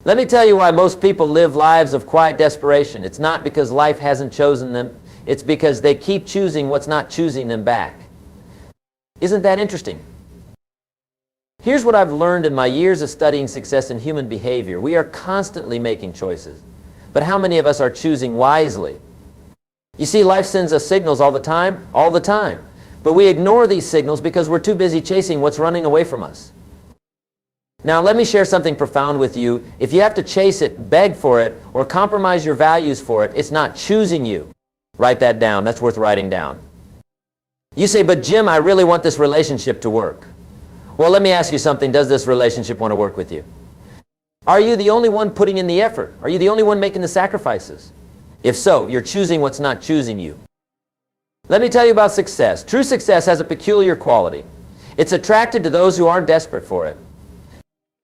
Let me tell you why most people live lives of quiet desperation. It's not because life hasn't chosen them. It's because they keep choosing what's not choosing them back. Isn't that interesting? Here's what I've learned in my years of studying success in human behavior. We are constantly making choices. But how many of us are choosing wisely? You see, life sends us signals all the time. But we ignore these signals because we're too busy chasing what's running away from us. Now, let me share something profound with you. If you have to chase it, beg for it, or compromise your values for it, it's not choosing you. Write that down. That's worth writing down. You say, but Jim, I really want this relationship to work. Well, let me ask you something. Does this relationship want to work with you? Are you the only one putting in the effort? Are you the only one making the sacrifices? If so, you're choosing what's not choosing you. Let me tell you about success. True success has a peculiar quality. It's attracted to those who aren't desperate for it.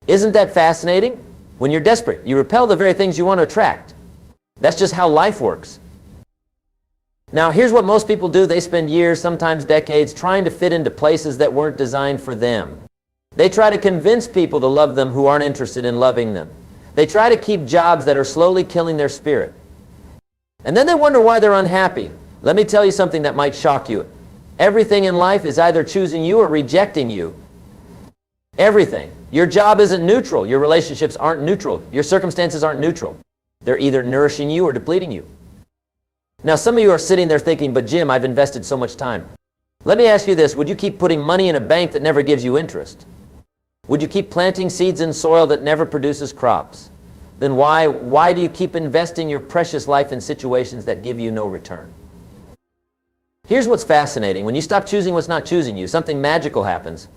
Isn't that fascinating? When you're desperate, you repel the very things you want to attract. That's just how life works. Now, here's what most people do. They spend years, sometimes decades, trying to fit into places that weren't designed for them. They try to convince people to love them who aren't interested in loving them. They try to keep jobs that are slowly killing their spirit. And then they wonder why they're unhappy. Let me tell you something that might shock you. Everything in life is either choosing you or rejecting you. Everything. Your job isn't neutral. Your relationships aren't neutral. Your circumstances aren't neutral. They're either nourishing you or depleting you. Now, some of you are sitting there thinking, but Jim, I've invested so much time. Let me ask you this. Would you keep putting money in a bank that never gives you interest? Would you keep planting seeds in soil that never produces crops? Then why do you keep investing your precious life in situations that give you no return? Here's what's fascinating. When you stop choosing what's not choosing you, something magical happens.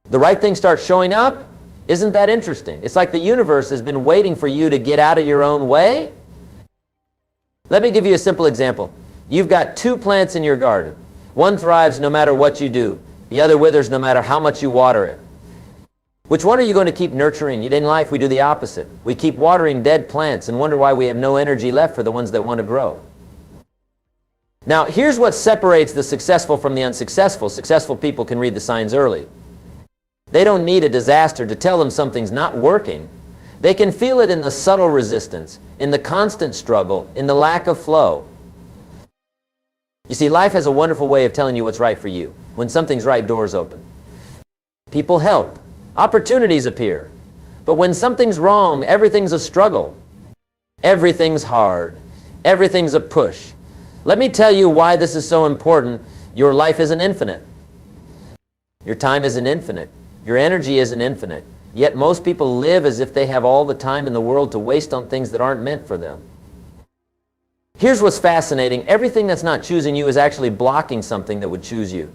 The right thing starts showing up. Isn't that interesting? It's like the universe has been waiting for you to get out of your own way. Let me give you a simple example. You've got two plants in your garden. One thrives no matter what you do. The other withers no matter how much you water it. Which one are you going to keep nurturing? In life, we do the opposite. We keep watering dead plants and wonder why we have no energy left for the ones that want to grow. Now, here's what separates the successful from the unsuccessful. Successful people can read the signs early. They don't need a disaster to tell them something's not working. They can feel it in the subtle resistance, in the constant struggle, in the lack of flow. You see, life has a wonderful way of telling you what's right for you. When something's right, doors open. People help. Opportunities appear. But when something's wrong, everything's a struggle. Everything's hard. Everything's a push. Let me tell you why this is so important. Your life isn't infinite. Your time isn't infinite. Your energy isn't infinite. Yet most people live as if they have all the time in the world to waste on things that aren't meant for them. Here's what's fascinating. Everything that's not choosing you is actually blocking something that would choose you.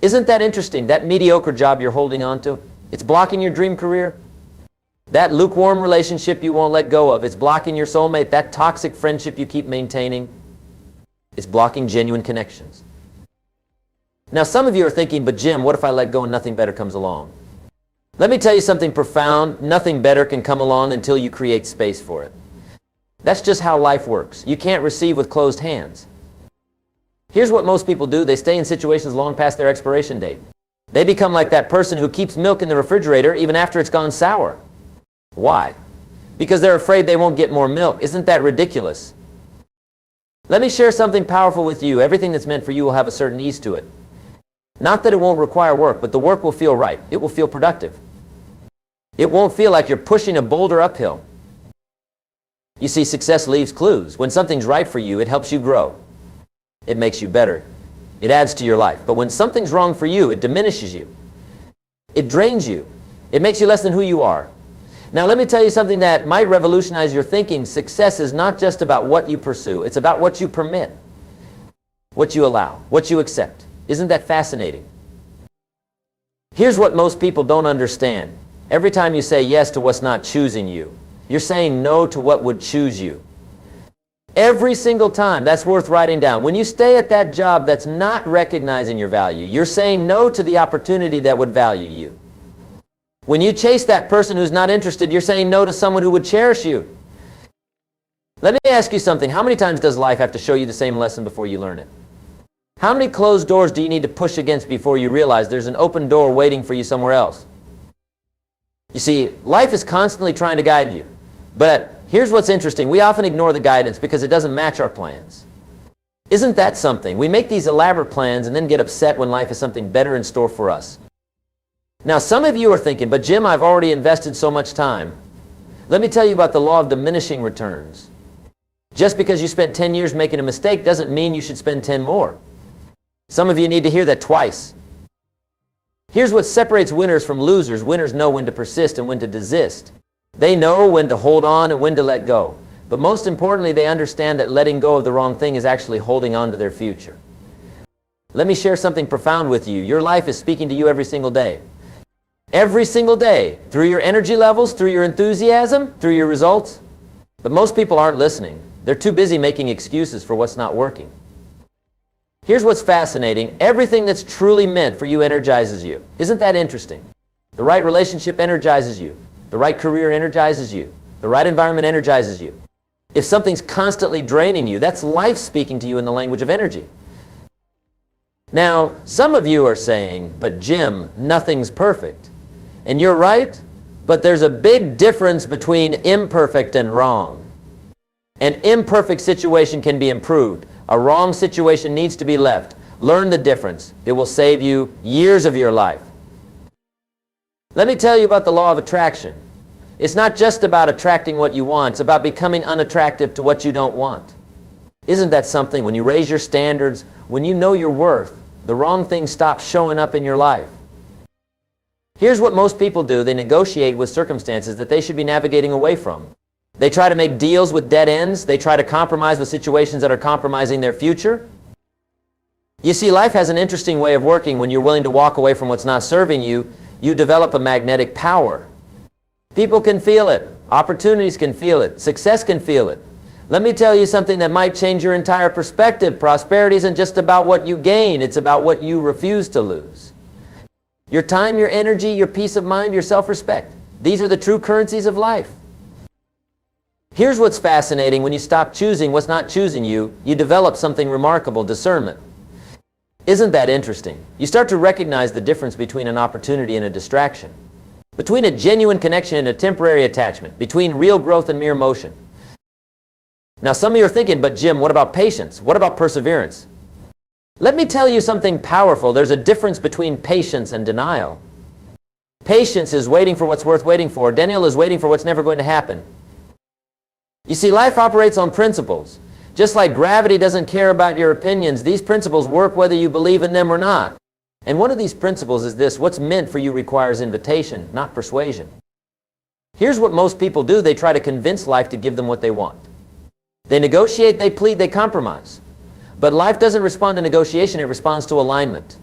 Isn't that interesting? That mediocre job you're holding on to, it's blocking your dream career. That lukewarm relationship you won't let go of, it's blocking your soulmate. That toxic friendship you keep maintaining, it's blocking genuine connections. Now, some of you are thinking, but Jim, what if I let go and nothing better comes along? Let me tell you something profound. Nothing better can come along until you create space for it. That's just how life works. You can't receive with closed hands. Here's what most people do. They stay in situations long past their expiration date. They become like that person who keeps milk in the refrigerator even after it's gone sour. Why? Because they're afraid they won't get more milk. Isn't that ridiculous? Let me share something powerful with you. Everything that's meant for you will have a certain ease to it. Not that it won't require work, but the work will feel right. It will feel productive. It won't feel like you're pushing a boulder uphill. You see, success leaves clues. When something's right for you, it helps you grow. It makes you better. It adds to your life. But when something's wrong for you, it diminishes you. It drains you. It makes you less than who you are. Now, let me tell you something that might revolutionize your thinking. Success is not just about what you pursue. It's about what you permit, what you allow, what you accept. Isn't that fascinating? Here's what most people don't understand. Every time you say yes to what's not choosing you, you're saying no to what would choose you. Every single time. That's worth writing down. When you stay at that job that's not recognizing your value, you're saying no to the opportunity that would value you. When you chase that person who's not interested, you're saying no to someone who would cherish you. Let me ask you something. How many times does life have to show you the same lesson before you learn it? How many closed doors do you need to push against before you realize there's an open door waiting for you somewhere else? You see, life is constantly trying to guide you. But here's what's interesting. We often ignore the guidance because it doesn't match our plans. Isn't that something? We make these elaborate plans and then get upset when life has something better in store for us. Now, some of you are thinking, but Jim, I've already invested so much time. Let me tell you about the law of diminishing returns. Just because you spent 10 years making a mistake doesn't mean you should spend 10 more. Some of you need to hear that twice. Here's what separates winners from losers. Winners know when to persist and when to desist. They know when to hold on and when to let go. But most importantly, they understand that letting go of the wrong thing is actually holding on to their future. Let me share something profound with you. Your life is speaking to you every single day. Every single day, through your energy levels, through your enthusiasm, through your results. But most people aren't listening. They're too busy making excuses for what's not working. Here's what's fascinating. Everything that's truly meant for you energizes you. Isn't that interesting? The right relationship energizes you. The right career energizes you. The right environment energizes you. If something's constantly draining you, that's life speaking to you in the language of energy. Now, some of you are saying, but Jim, nothing's perfect. And you're right, but there's a big difference between imperfect and wrong. An imperfect situation can be improved. A wrong situation needs to be left. Learn the difference. It will save you years of your life. Let me tell you about the law of attraction. It's not just about attracting what you want. It's about becoming unattractive to what you don't want. Isn't that something? When you raise your standards, when you know your worth, the wrong things stop showing up in your life. Here's what most people do. They negotiate with circumstances that they should be navigating away from. They try to make deals with dead ends. They try to compromise with situations that are compromising their future. You see, life has an interesting way of working. When you're willing to walk away from what's not serving you, you develop a magnetic power. People can feel it. Opportunities can feel it. Success can feel it. Let me tell you something that might change your entire perspective. Prosperity isn't just about what you gain. It's about what you refuse to lose. Your time, your energy, your peace of mind, your self-respect. These are the true currencies of life. Here's what's fascinating. When you stop choosing what's not choosing you, you develop something remarkable, discernment. Isn't that interesting? You start to recognize the difference between an opportunity and a distraction, between a genuine connection and a temporary attachment, between real growth and mere motion. Now, some of you are thinking, but Jim, what about patience? What about perseverance? Let me tell you something powerful. There's a difference between patience and denial. Patience is waiting for what's worth waiting for. Denial is waiting for what's never going to happen. You see, life operates on principles. Just like gravity doesn't care about your opinions, these principles work whether you believe in them or not. And one of these principles is this: what's meant for you requires invitation, not persuasion. Here's what most people do. They try to convince life to give them what they want. They negotiate, they plead, they compromise. But life doesn't respond to negotiation, it responds to alignment.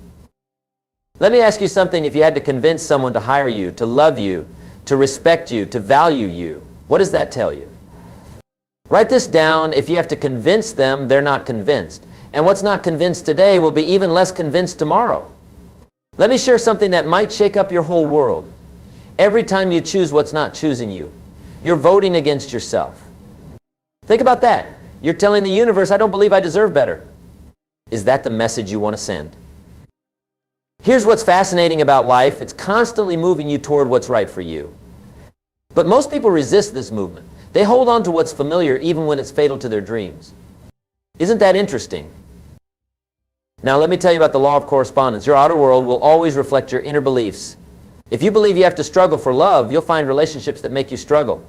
Let me ask you something. If you had to convince someone to hire you, to love you, to respect you, to value you, what does that tell you? Write this down. If you have to convince them, they're not convinced. And what's not convinced today will be even less convinced tomorrow. Let me share something that might shake up your whole world. Every time you choose what's not choosing you, you're voting against yourself. Think about that. You're telling the universe, I don't believe I deserve better. Is that the message you want to send? Here's what's fascinating about life. It's constantly moving you toward what's right for you. But most people resist this movement. They hold on to what's familiar even when it's fatal to their dreams. Isn't that interesting? Now let me tell you about the law of correspondence. Your outer world will always reflect your inner beliefs. If you believe you have to struggle for love, you'll find relationships that make you struggle.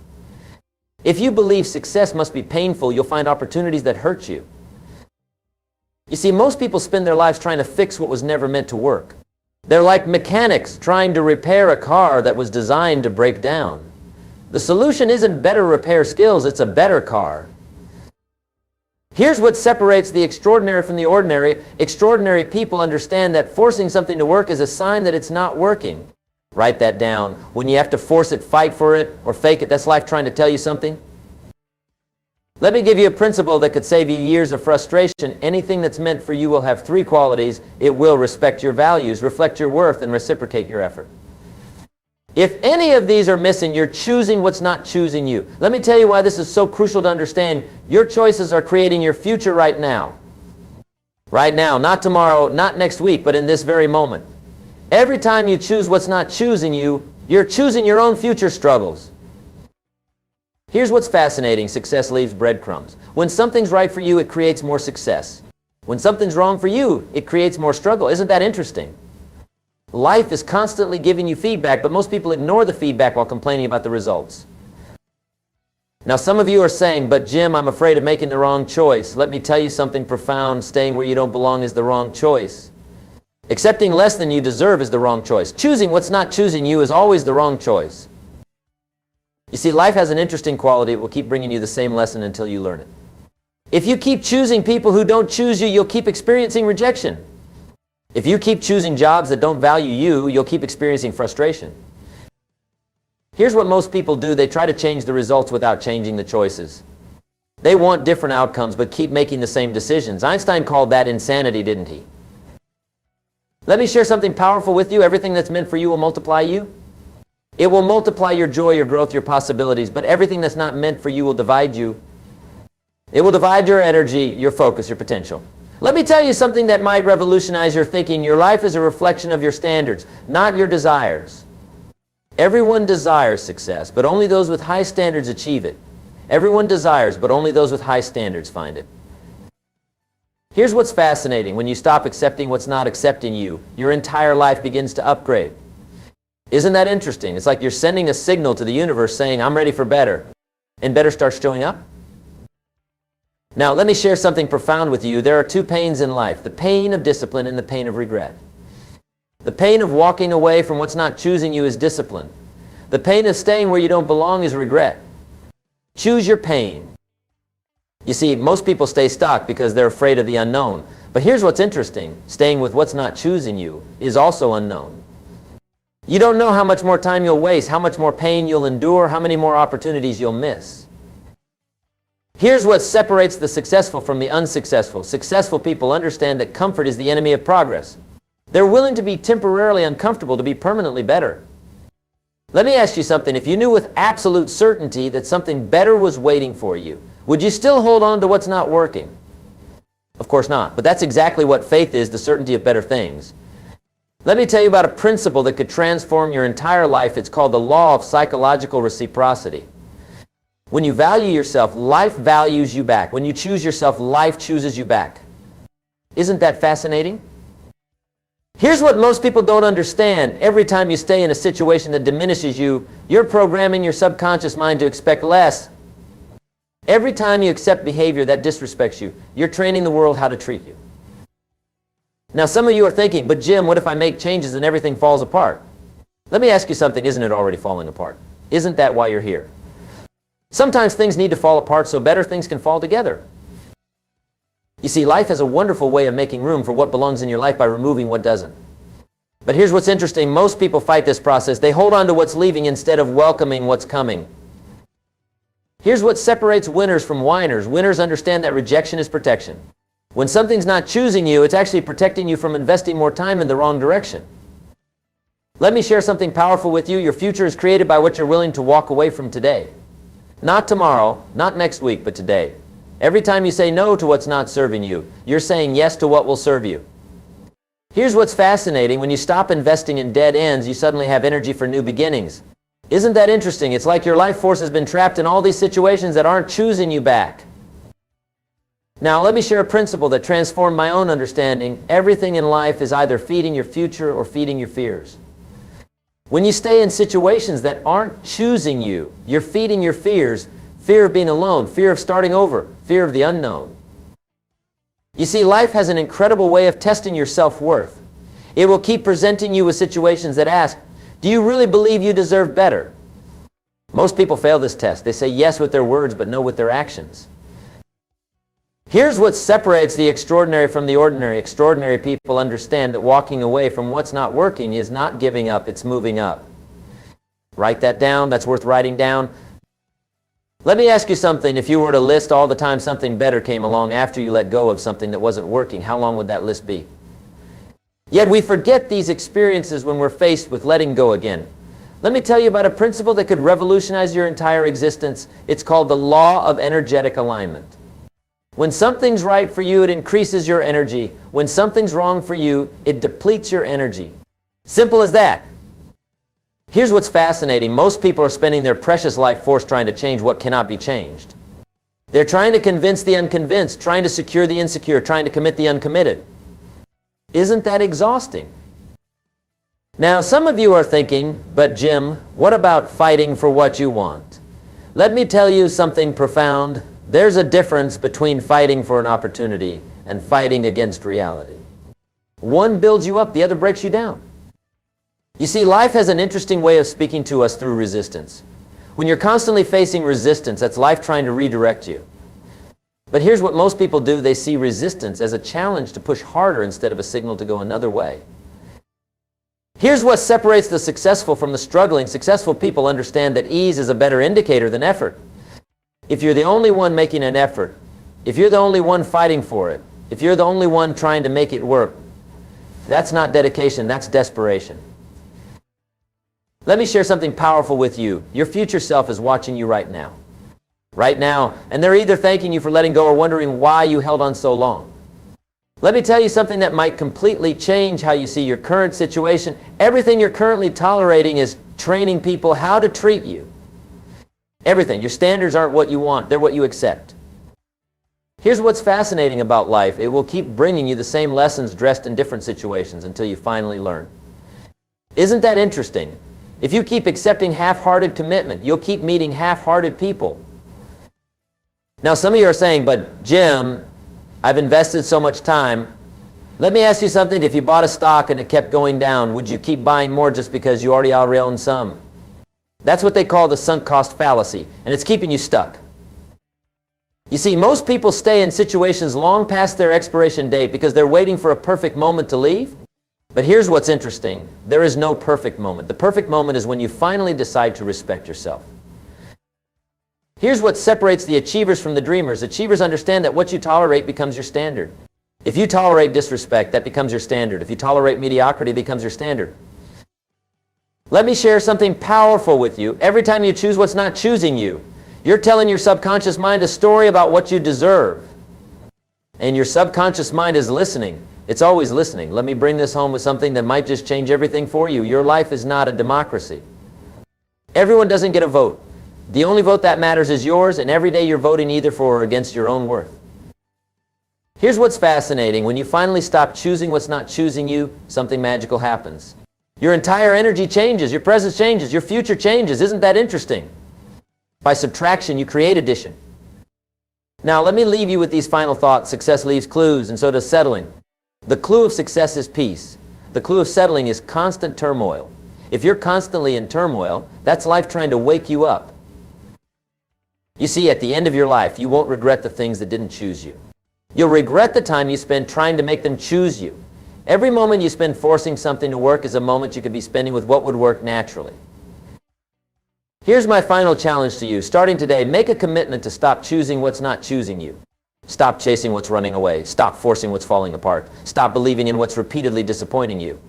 If you believe success must be painful, you'll find opportunities that hurt you. You see, most people spend their lives trying to fix what was never meant to work. They're like mechanics trying to repair a car that was designed to break down. The solution isn't better repair skills, it's a better car. Here's what separates the extraordinary from the ordinary. Extraordinary people understand that forcing something to work is a sign that it's not working. Write that down. When you have to force it, fight for it, or fake it, that's life trying to tell you something. Let me give you a principle that could save you years of frustration. Anything that's meant for you will have three qualities. It will respect your values, reflect your worth, and reciprocate your effort. If any of these are missing, you're choosing what's not choosing you. Let me tell you why this is so crucial to understand. Your choices are creating your future right now. Right now, not tomorrow, not next week, but in this very moment. Every time you choose what's not choosing you, you're choosing your own future struggles. Here's what's fascinating. Success leaves breadcrumbs. When something's right for you, it creates more success. When something's wrong for you, it creates more struggle. Isn't that interesting? Life is constantly giving you feedback, but most people ignore the feedback while complaining about the results. Now, some of you are saying, but Jim, I'm afraid of making the wrong choice. Let me tell you something profound. Staying where you don't belong is the wrong choice. Accepting less than you deserve is the wrong choice. Choosing what's not choosing you is always the wrong choice. You see, life has an interesting quality. It will keep bringing you the same lesson until you learn it. If you keep choosing people who don't choose you, you'll keep experiencing rejection. If you keep choosing jobs that don't value you, you'll keep experiencing frustration. Here's what most people do. They try to change the results without changing the choices. They want different outcomes, but keep making the same decisions. Einstein called that insanity, didn't he? Let me share something powerful with you. Everything that's meant for you will multiply you. It will multiply your joy, your growth, your possibilities, but everything that's not meant for you will divide you. It will divide your energy, your focus, your potential. Let me tell you something that might revolutionize your thinking. Your life is a reflection of your standards, not your desires. Everyone desires success, but only those with high standards achieve it. Everyone desires, but only those with high standards find it. Here's what's fascinating. When you stop accepting what's not accepting you, your entire life begins to upgrade. Isn't that interesting? It's like you're sending a signal to the universe saying, I'm ready for better. And better starts showing up. Now, let me share something profound with you. There are two pains in life, the pain of discipline and the pain of regret. The pain of walking away from what's not choosing you is discipline. The pain of staying where you don't belong is regret. Choose your pain. You see, most people stay stuck because they're afraid of the unknown. But here's what's interesting. Staying with what's not choosing you is also unknown. You don't know how much more time you'll waste, how much more pain you'll endure, how many more opportunities you'll miss. Here's what separates the successful from the unsuccessful. Successful people understand that comfort is the enemy of progress. They're willing to be temporarily uncomfortable to be permanently better. Let me ask you something. If you knew with absolute certainty that something better was waiting for you, would you still hold on to what's not working? Of course not. But that's exactly what faith is, the certainty of better things. Let me tell you about a principle that could transform your entire life. It's called the law of psychological reciprocity. When you value yourself, life values you back. When you choose yourself, life chooses you back. Isn't that fascinating? Here's what most people don't understand. Every time you stay in a situation that diminishes you, you're programming your subconscious mind to expect less. Every time you accept behavior that disrespects you, you're training the world how to treat you. Now, some of you are thinking, but Jim, what if I make changes and everything falls apart? Let me ask you something. Isn't it already falling apart? Isn't that why you're here? Sometimes things need to fall apart so better things can fall together. You see, life has a wonderful way of making room for what belongs in your life by removing what doesn't. But here's what's interesting. Most people fight this process. They hold on to what's leaving instead of welcoming what's coming. Here's what separates winners from whiners. Winners understand that rejection is protection. When something's not choosing you, it's actually protecting you from investing more time in the wrong direction. Let me share something powerful with you. Your future is created by what you're willing to walk away from today. Not tomorrow, not next week, but today. Every time you say no to what's not serving you, you're saying yes to what will serve you. Here's what's fascinating. When you stop investing in dead ends, you suddenly have energy for new beginnings. Isn't that interesting? It's like your life force has been trapped in all these situations that aren't choosing you back. Now, let me share a principle that transformed my own understanding. Everything in life is either feeding your future or feeding your fears. When you stay in situations that aren't choosing you, you're feeding your fears. Fear of being alone, fear of starting over, fear of the unknown. You see, life has an incredible way of testing your self-worth. It will keep presenting you with situations that ask, do you really believe you deserve better? Most people fail this test. They say yes with their words, but no with their actions. Here's what separates the extraordinary from the ordinary. Extraordinary people understand that walking away from what's not working is not giving up, it's moving up. Write that down. That's worth writing down. Let me ask you something. If you were to list all the time something better came along after you let go of something that wasn't working, how long would that list be? Yet we forget these experiences when we're faced with letting go again. Let me tell you about a principle that could revolutionize your entire existence. It's called the law of energetic alignment. When something's right for you, it increases your energy. When something's wrong for you, it depletes your energy. Simple as that. Here's what's fascinating. Most people are spending their precious life force trying to change what cannot be changed. They're trying to convince the unconvinced, trying to secure the insecure, trying to commit the uncommitted. Isn't that exhausting? Now, some of you are thinking, but Jim, what about fighting for what you want? Let me tell you something profound. There's a difference between fighting for an opportunity and fighting against reality. One builds you up, the other breaks you down. You see, life has an interesting way of speaking to us through resistance. When you're constantly facing resistance, that's life trying to redirect you. But here's what most people do. They see resistance as a challenge to push harder instead of a signal to go another way. Here's what separates the successful from the struggling. Successful people understand that ease is a better indicator than effort. If you're the only one making an effort, if you're the only one fighting for it, if you're the only one trying to make it work, that's not dedication, that's desperation. Let me share something powerful with you. Your future self is watching you right now. Right now. And they're either thanking you for letting go or wondering why you held on so long. Let me tell you something that might completely change how you see your current situation. Everything you're currently tolerating is training people how to treat you. Everything. Your standards aren't what you want. They're what you accept. Here's what's fascinating about life. It will keep bringing you the same lessons dressed in different situations until you finally learn. Isn't that interesting? If you keep accepting half-hearted commitment, you'll keep meeting half-hearted people. Now, some of you are saying, but Jim, I've invested so much time. Let me ask you something. If you bought a stock and it kept going down, would you keep buying more just because you already own some? That's what they call the sunk cost fallacy, and it's keeping you stuck. You see, most people stay in situations long past their expiration date because they're waiting for a perfect moment to leave. But here's what's interesting. There is no perfect moment. The perfect moment is when you finally decide to respect yourself. Here's what separates the achievers from the dreamers. Achievers understand that what you tolerate becomes your standard. If you tolerate disrespect, that becomes your standard. If you tolerate mediocrity, it becomes your standard. Let me share something powerful with you. Every time you choose what's not choosing you, you're telling your subconscious mind a story about what you deserve. And your subconscious mind is listening. It's always listening. Let me bring this home with something that might just change everything for you. Your life is not a democracy. Everyone doesn't get a vote. The only vote that matters is yours, and every day you're voting either for or against your own worth. Here's what's fascinating. When you finally stop choosing what's not choosing you, something magical happens. Your entire energy changes. Your presence changes. Your future changes. Isn't that interesting? By subtraction, you create addition. Now, let me leave you with these final thoughts. Success leaves clues, and so does settling. The clue of success is peace. The clue of settling is constant turmoil. If you're constantly in turmoil, that's life trying to wake you up. You see, at the end of your life, you won't regret the things that didn't choose you. You'll regret the time you spend trying to make them choose you. Every moment you spend forcing something to work is a moment you could be spending with what would work naturally. Here's my final challenge to you. Starting today, make a commitment to stop choosing what's not choosing you. Stop chasing what's running away. Stop forcing what's falling apart. Stop believing in what's repeatedly disappointing you.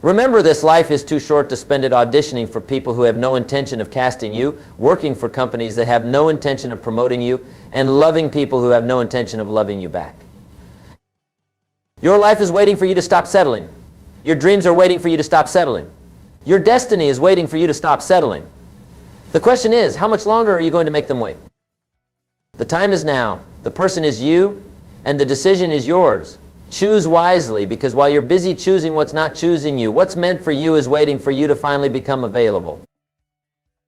Remember this, life is too short to spend it auditioning for people who have no intention of casting you, working for companies that have no intention of promoting you, and loving people who have no intention of loving you back. Your life is waiting for you to stop settling. Your dreams are waiting for you to stop settling. Your destiny is waiting for you to stop settling. The question is, how much longer are you going to make them wait? The time is now. The person is you, and the decision is yours. Choose wisely, because while you're busy choosing what's not choosing you, what's meant for you is waiting for you to finally become available.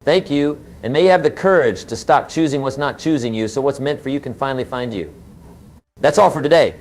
Thank you, and may you have the courage to stop choosing what's not choosing you so what's meant for you can finally find you. That's all for today.